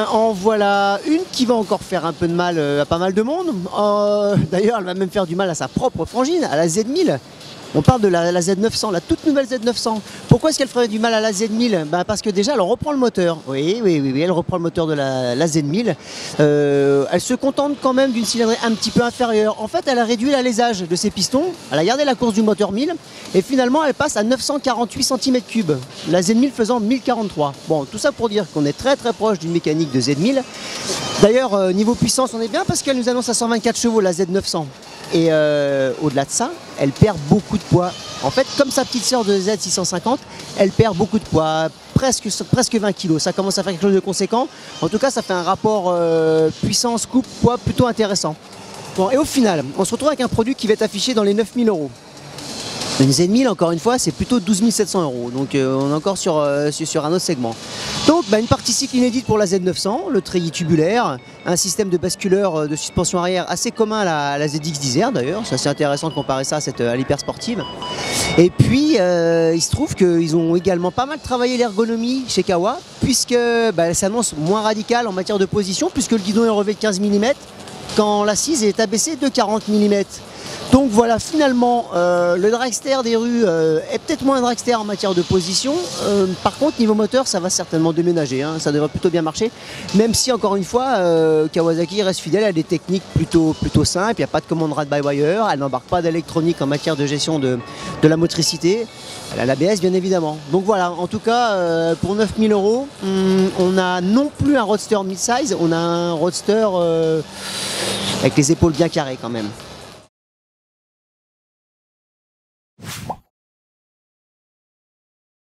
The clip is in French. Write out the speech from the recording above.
ben en voilà une qui va encore faire un peu de mal à pas mal de monde. D'ailleurs, elle va même faire du mal à sa propre frangine, à la Z1000. On parle de la Z900, la toute nouvelle Z900. Pourquoi est-ce qu'elle ferait du mal à la Z1000? Ben parce que déjà, elle reprend le moteur. Oui, elle reprend le moteur de la Z1000. Elle se contente quand même d'une cylindrée un petit peu inférieure. En fait, elle a réduit l'alésage de ses pistons. Elle a gardé la course du moteur 1000. Et finalement, elle passe à 948 cm3. La Z1000 faisant 1043. Bon, tout ça pour dire qu'on est très très proche d'une mécanique de Z1000. D'ailleurs, niveau puissance, on est bien parce qu'elle nous annonce à 124 chevaux, la Z900. Et au-delà de ça, elle perd beaucoup de poids. En fait, comme sa petite sœur de Z650, elle perd beaucoup de poids, presque 20 kg. Ça commence à faire quelque chose de conséquent. En tout cas, ça fait un rapport puissance, coupe, poids plutôt intéressant. Bon, et au final, on se retrouve avec un produit qui va être affiché dans les 9000 €. Une Z1000, encore une fois, c'est plutôt 12 700 €. Donc on est encore sur un autre segment. Donc une partie cycle inédite pour la Z900, le treillis tubulaire, un système de basculeur de suspension arrière assez commun à la ZX Desert d'ailleurs. C'est assez intéressant de comparer ça à l'hyper sportive. Et puis il se trouve qu'ils ont également pas mal travaillé l'ergonomie chez Kawa, puisque elle s'annonce moins radicale en matière de position, puisque le guidon est relevé de 15 mm, quand l'assise est abaissée de 40 mm. Donc voilà, finalement, le dragster des rues est peut-être moins un dragster en matière de position. Par contre, niveau moteur, ça va certainement déménager, hein, ça devrait plutôt bien marcher. Même si, encore une fois, Kawasaki reste fidèle à des techniques plutôt simples. Il n'y a pas de commande ride-by-wire, elle n'embarque pas d'électronique en matière de gestion de la motricité. Elle a l'ABS, bien évidemment. Donc voilà, en tout cas, pour 9000 €, on a non plus un roadster mid-size, on a un roadster avec les épaules bien carrées quand même.